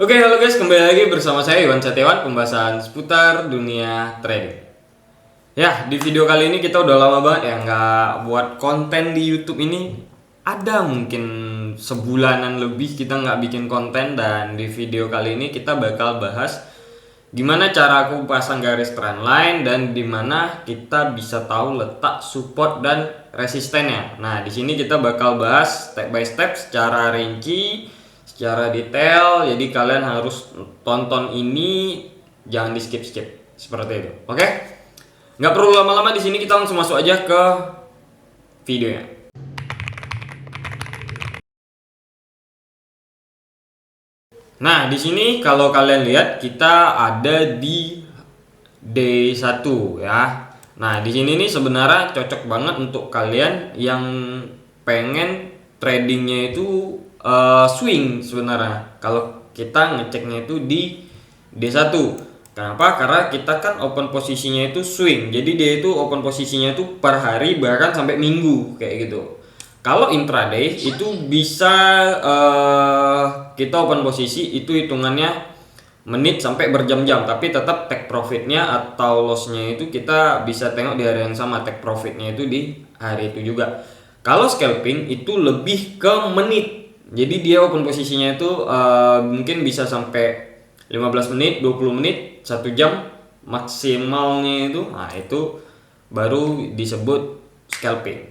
Oke, halo guys, kembali lagi bersama saya Iwan Setiawan, pembahasan seputar dunia trading. Ya, di video kali ini kita udah lama banget ya nggak buat konten di YouTube ini. Ada mungkin sebulanan lebih kita nggak bikin konten, dan di video kali ini kita bakal bahas gimana cara aku pasang garis trendline dan dimana kita bisa tahu letak support dan resistennya. Nah, di sini kita bakal bahas step by step secara rinci, secara detail. Jadi kalian harus tonton ini, jangan di skip seperti itu. Oke? Nggak perlu lama-lama, di sini kita langsung masuk aja ke videonya. Nah, di sini kalau kalian lihat kita ada di D1 ya. Nah, di sini nih sebenarnya cocok banget untuk kalian yang pengen tradingnya itu swing sebenarnya. Kalau kita ngeceknya itu di D1. Kenapa? Karena kita kan open posisinya itu swing. Jadi dia itu open posisinya itu per hari bahkan sampai minggu kayak gitu. Kalau intraday itu bisa kita open posisi itu hitungannya menit sampai berjam-jam, tapi tetap take profitnya atau lossnya itu kita bisa tengok di hari yang sama, take profitnya itu di hari itu juga. Kalau scalping itu lebih ke menit, jadi dia open posisinya itu mungkin bisa sampai 15 menit, 20 menit, 1 jam maksimalnya itu. Nah, itu baru disebut scalping.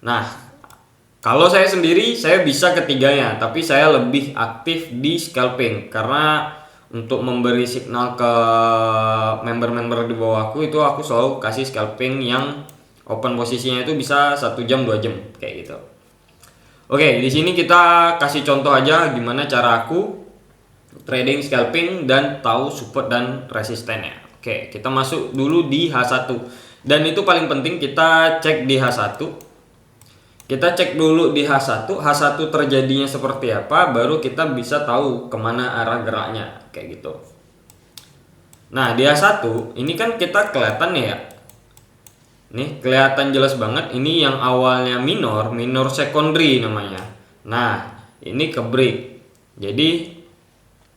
Nah, kalau saya sendiri, saya bisa ketiganya, tapi saya lebih aktif di scalping karena untuk memberi signal ke member-member di bawahku itu aku selalu kasih scalping yang open posisinya itu bisa 1 jam 2 jam kayak gitu. Oke, di sini kita kasih contoh aja gimana cara aku trading scalping dan tahu support dan resistennya. Oke, kita masuk dulu di H1. Dan itu paling penting kita cek di H1. Kita cek dulu di H1 terjadinya seperti apa, baru kita bisa tahu kemana arah geraknya, kayak gitu. Nah, di H1 ini kan kita kelihatan ya, nih kelihatan jelas banget, ini yang awalnya minor secondary namanya. Nah, ini ke break. Jadi,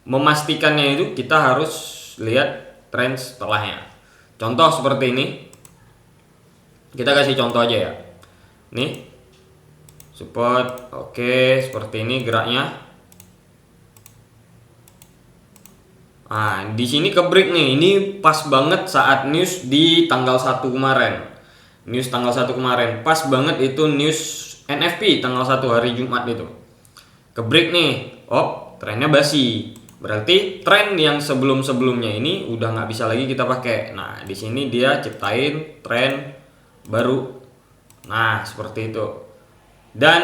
memastikannya itu kita harus lihat trend setelahnya. Contoh seperti ini, kita kasih contoh aja ya. Nih, support, oke, seperti ini geraknya. Nah, di sini ke break nih. Ini pas banget saat news di tanggal 1 kemarin. News tanggal 1 kemarin. Pas banget itu news NFP tanggal 1 hari Jumat itu. Ke break nih. Oh, trennya basi. Berarti tren yang sebelum-sebelumnya ini udah nggak bisa lagi kita pakai. Nah, di sini dia ciptain tren baru. Nah, seperti itu. Dan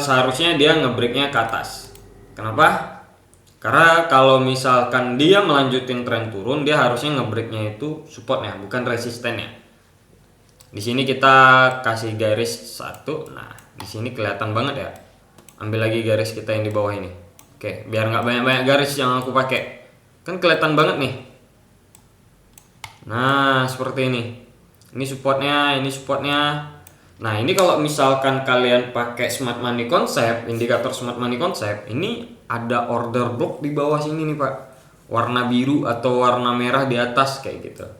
seharusnya dia ngebreaknya ke atas. Kenapa? Karena kalau misalkan dia melanjutin tren turun, dia harusnya ngebreaknya itu supportnya, bukan resistennya. Di sini kita kasih garis 1. Nah, di sini kelihatan banget ya. Ambil lagi garis kita yang di bawah ini. Oke, biar nggak banyak-banyak garis yang aku pakai. Kan kelihatan banget nih. Nah, seperti ini. Ini supportnya, ini supportnya. Nah, ini kalau misalkan kalian pakai smart money concept, indikator smart money concept, ini ada order block di bawah sini nih, Pak. Warna biru atau warna merah di atas kayak gitu.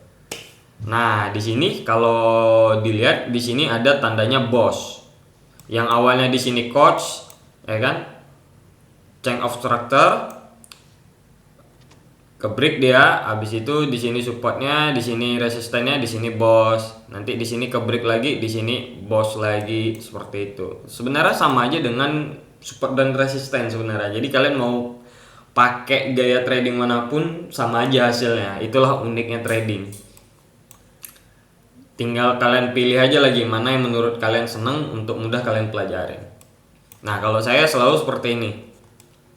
Nah, di sini kalau dilihat di sini ada tandanya boss. Yang awalnya di sini coach, ya kan? Chain of structure, ke break dia, habis itu di sini supportnya, di sini resistennya, di sini boss. Nanti di sini ke break lagi, di sini boss lagi, seperti itu. Sebenarnya sama aja dengan support dan resisten sebenarnya. Jadi kalian mau pakai gaya trading manapun sama aja hasilnya. Itulah uniknya trading. Tinggal kalian pilih aja lagi mana yang menurut kalian senang untuk mudah kalian pelajarin. Nah, kalau saya selalu seperti ini.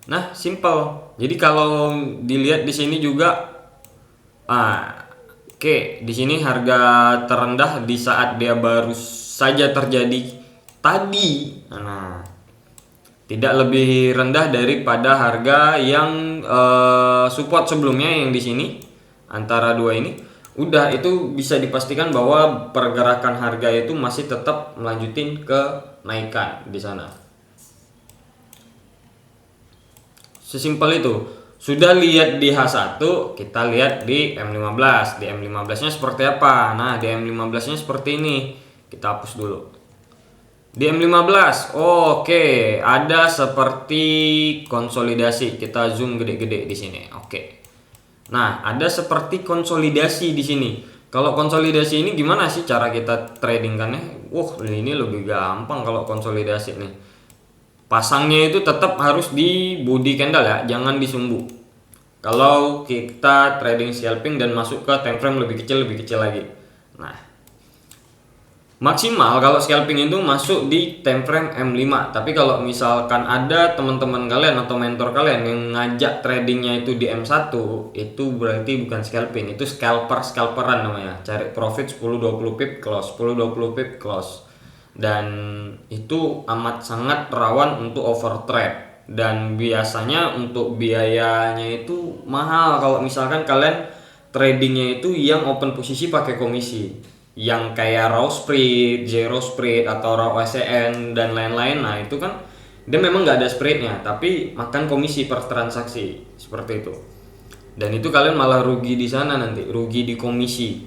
Nah, simple. Jadi kalau dilihat di sini juga, oke, di sini harga terendah di saat dia baru saja terjadi tadi. Nah, tidak lebih rendah daripada harga yang support sebelumnya yang di sini antara dua ini. Udah, itu bisa dipastikan bahwa pergerakan harga itu masih tetap melanjutin ke naikan di sana. Sesimpel itu. Sudah lihat di H1, kita lihat di M15. Di M15-nya seperti apa? Nah, di M15-nya seperti ini. Kita hapus dulu. Di M15, oke, ada seperti konsolidasi. Kita zoom gede-gede di sini. Oke. Nah, ada seperti konsolidasi di sini. Kalau konsolidasi ini gimana sih cara kita trading kan ya? Ini lebih gampang kalau konsolidasi nih. Pasangnya itu tetap harus di body candle ya, jangan di sumbu. Kalau kita trading scalping dan masuk ke time frame lebih kecil lagi. Nah, maksimal kalau scalping itu masuk di time frame M5. Tapi kalau misalkan ada teman-teman kalian atau mentor kalian yang ngajak tradingnya itu di M1, itu berarti bukan scalping, itu scalperan namanya. Cari profit 10-20 pip close, 10-20 pip close. Dan itu amat sangat rawan untuk overtrade, dan biasanya untuk biayanya itu mahal kalau misalkan kalian tradingnya itu yang open posisi pakai komisi, yang kayak raw spread, zero spread atau raw SCN dan lain-lain. Nah itu kan dia memang nggak ada spreadnya tapi makan komisi per transaksi seperti itu, dan itu kalian malah rugi di sana, nanti rugi di komisi.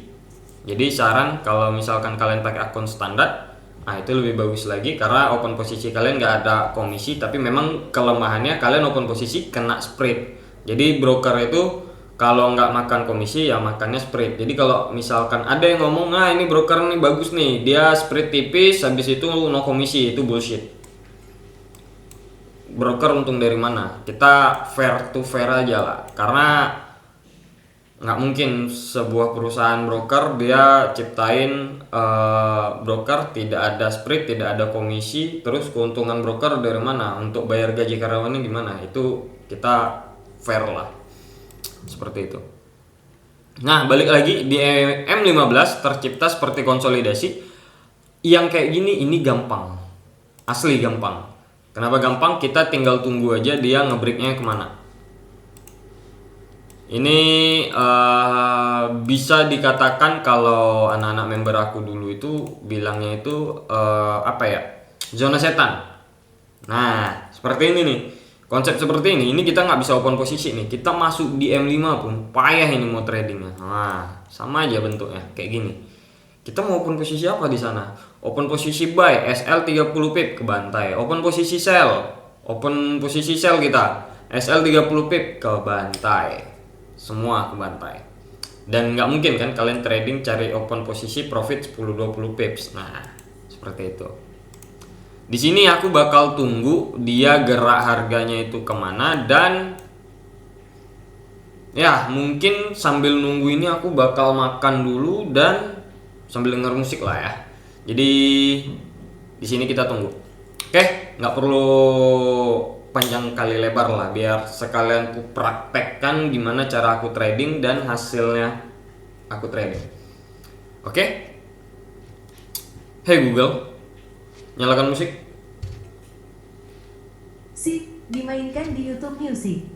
Jadi saran kalau misalkan kalian pakai akun standar, nah itu lebih bagus lagi karena open posisi kalian nggak ada komisi, tapi memang kelemahannya kalian open posisi kena spread. Jadi broker itu kalau nggak makan komisi ya makannya spread. Jadi kalau misalkan ada yang ngomong, nah ini broker nih bagus nih, dia spread tipis habis itu no komisi, itu bullshit. Broker untung dari mana? Kita fair to fair aja lah, karena nggak mungkin sebuah perusahaan broker dia ciptain broker tidak ada spread, tidak ada komisi, terus keuntungan broker dari mana? Untuk bayar gaji karyawannya gimana? Itu kita fair lah, seperti itu. Nah balik lagi di M15 tercipta seperti konsolidasi yang kayak gini. Ini gampang, asli gampang. Kenapa gampang? Kita tinggal tunggu aja dia ngebreaknya kemana. Ini bisa dikatakan kalau anak-anak member aku dulu itu bilangnya itu zona setan. Nah seperti ini nih, konsep seperti ini kita nggak bisa open posisi nih. Kita masuk di M5 pun payah ini mau tradingnya. Nah sama aja bentuknya kayak gini. Kita mau open posisi apa di sana? Open posisi buy SL 30 pip kebantai. Open posisi sell, kita SL 30 pip kebantai. Semua kebantai. Dan nggak mungkin kan kalian trading cari open posisi profit 10-20 pips. Nah seperti itu. Di sini aku bakal tunggu dia gerak harganya itu kemana, dan ya mungkin sambil nunggu ini aku bakal makan dulu dan sambil denger musik lah ya. Jadi di sini kita tunggu. Oke, nggak perlu panjang kali lebar lah, biar sekalian aku praktekkan gimana cara aku trading dan hasilnya aku trading. Oke? Hey Google, nyalakan musik. Sip, dimainkan di YouTube Music.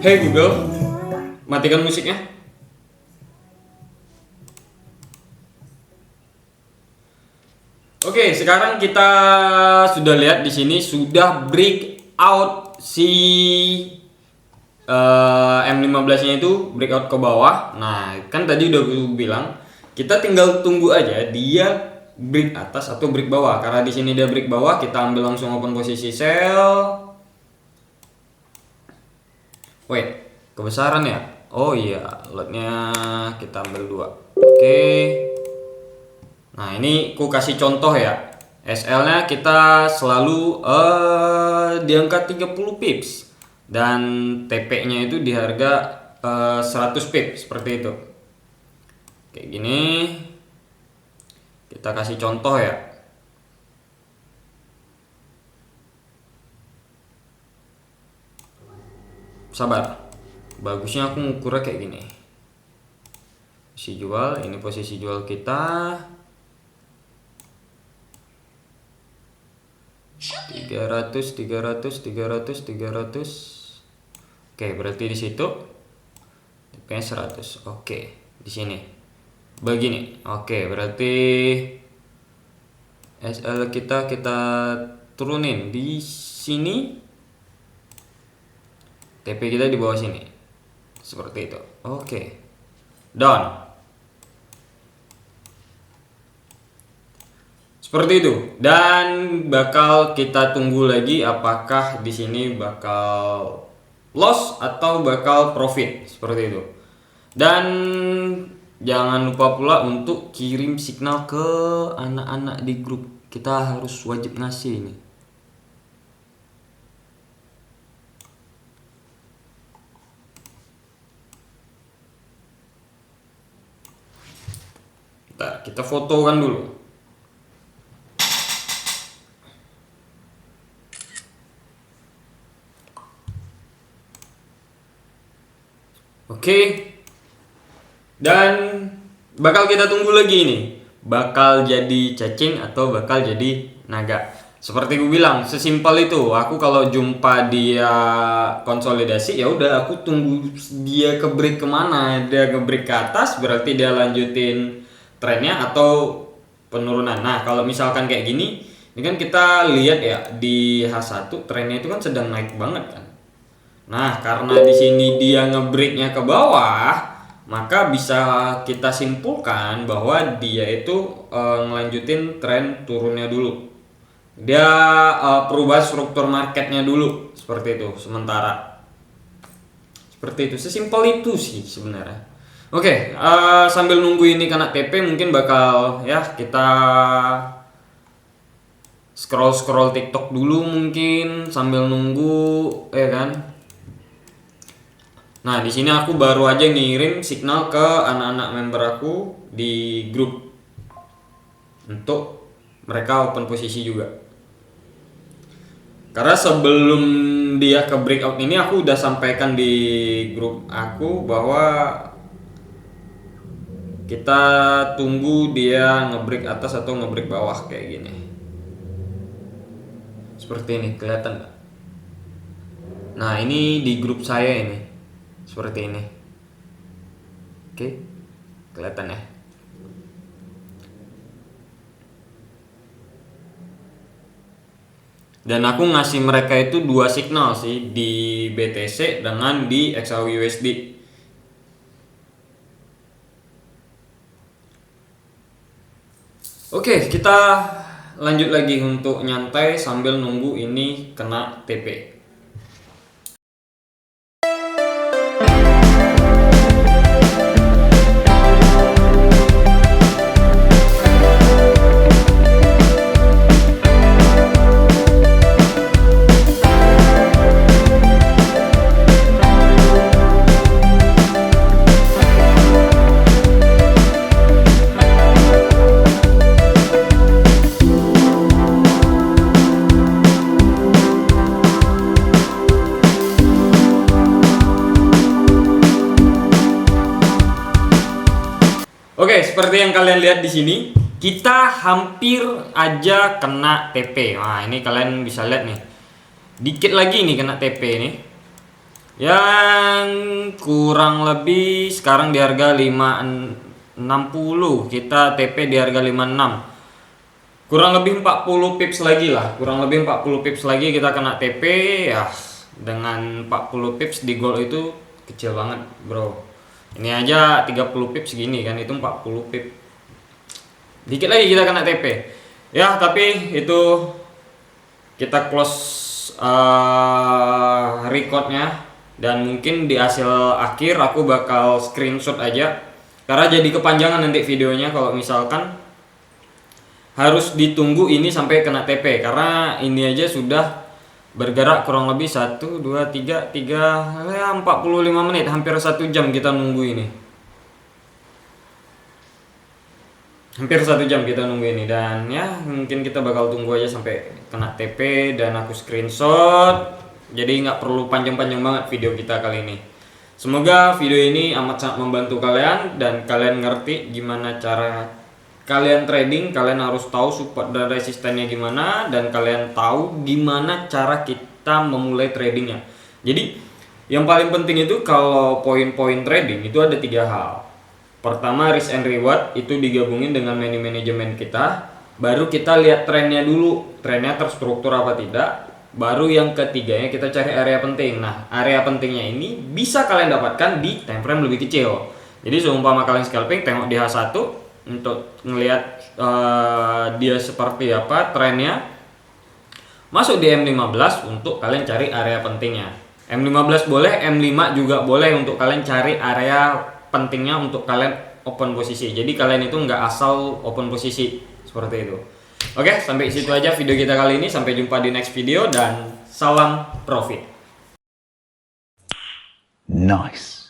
Hey Google, matikan musiknya. Oke, sekarang kita sudah lihat di sini sudah breakout si M15-nya itu breakout ke bawah. Nah, kan tadi udah gue bilang kita tinggal tunggu aja dia break atas atau break bawah. Karena di sini dia break bawah, kita ambil langsung open posisi sell. Wait, kebesaran ya? Oh iya, lotnya kita ambil 2. Oke. Nah ini aku kasih contoh ya. SL-nya kita selalu di angka 30 pips, dan TP-nya itu di harga 100 pips seperti itu. Kayak gini. Kita kasih contoh ya. Sabar, bagusnya aku ngukurnya kayak gini. Posisi jual, ini posisi jual kita. 300. Oke, berarti di situ TP-nya 100. Oke, di sini begini. Oke, berarti SL kita turunin di sini. TP kita di bawah sini. Seperti itu. Oke. Done. Seperti itu. Dan bakal kita tunggu lagi apakah di sini bakal loss atau bakal profit. Seperti itu. Dan jangan lupa pula untuk kirim signal ke anak-anak di grup. Kita harus wajib ngasih ini. Kita fotokan dulu. Oke. Dan bakal kita tunggu lagi nih. Bakal jadi cacing atau bakal jadi naga. Seperti gue bilang, sesimpel itu. Aku kalau jumpa dia konsolidasi, ya udah aku tunggu dia ke break kemana. Dia ke break ke atas, berarti dia lanjutin trennya atau penurunan. Nah, kalau misalkan kayak gini, ini kan kita lihat ya di H1 trennya itu kan sedang naik banget kan. Nah, karena di sini dia ngebreaknya ke bawah, maka bisa kita simpulkan bahwa dia itu ngelanjutin tren turunnya dulu. Dia perubahan struktur marketnya dulu seperti itu sementara. Seperti itu, sesimpel itu sih sebenarnya. Oke, sambil nunggu ini kena TP mungkin bakal ya kita scroll TikTok dulu mungkin sambil nunggu ya kan. Nah, di sini aku baru aja ngirim signal ke anak-anak member aku di grup untuk mereka open posisi juga. Karena sebelum dia ke breakout ini aku udah sampaikan di grup aku bahwa kita tunggu dia ngebreak atas atau ngebreak bawah kayak gini. Seperti ini, kelihatan nggak? Nah, ini di grup saya ini. Seperti ini. Oke, kelihatan ya. Dan aku ngasih mereka itu dua signal sih, di BTC dengan di XAUUSD. Oke, kita lanjut lagi untuk nyantai sambil nunggu ini kena TP. Oke, seperti yang kalian lihat di sini, kita hampir aja kena TP. Nah, ini kalian bisa lihat nih. Dikit lagi nih kena TP nih. Yang kurang lebih sekarang di harga 560. Kita TP di harga 56. Kurang lebih 40 pips lagi lah. Kurang lebih 40 pips lagi kita kena TP ya. Dengan 40 pips di gold itu kecil banget, bro. Ini aja 30 pips segini kan, itu 40 pip. Dikit lagi kita kena TP. Ya, tapi itu kita close recordnya. Dan mungkin di hasil akhir aku bakal screenshot aja. Karena jadi kepanjangan nanti videonya kalau misalkan harus ditunggu ini sampai kena TP. Karena ini aja sudah bergerak kurang lebih 1, 2, 3 ya 45 menit, hampir 1 jam kita nunggu ini. Hampir 1 jam kita nunggu ini. Dan ya mungkin kita bakal tunggu aja sampai kena TP dan aku screenshot. Jadi nggak perlu panjang-panjang banget video kita kali ini. Semoga video ini amat sangat membantu kalian dan kalian ngerti gimana cara kalian trading, kalian harus tahu support dan resistennya gimana, dan kalian tahu gimana cara kita memulai tradingnya. Jadi yang paling penting itu kalau poin-poin trading itu ada 3 hal. Pertama, risk and reward, itu digabungin dengan money management kita. Baru kita lihat trennya dulu, trennya terstruktur apa tidak. Baru yang ketiganya kita cari area penting. Nah, area pentingnya ini bisa kalian dapatkan di time frame lebih kecil. Jadi seumpama kalian scalping, tengok di H1 untuk ngelihat dia seperti apa trennya. Masuk di M15 untuk kalian cari area pentingnya. M15 boleh, M5 juga boleh untuk kalian cari area pentingnya untuk kalian open posisi. Jadi kalian itu nggak asal open posisi seperti itu. Oke, sampai situ aja video kita kali ini. Sampai jumpa di next video dan salam profit. Nice.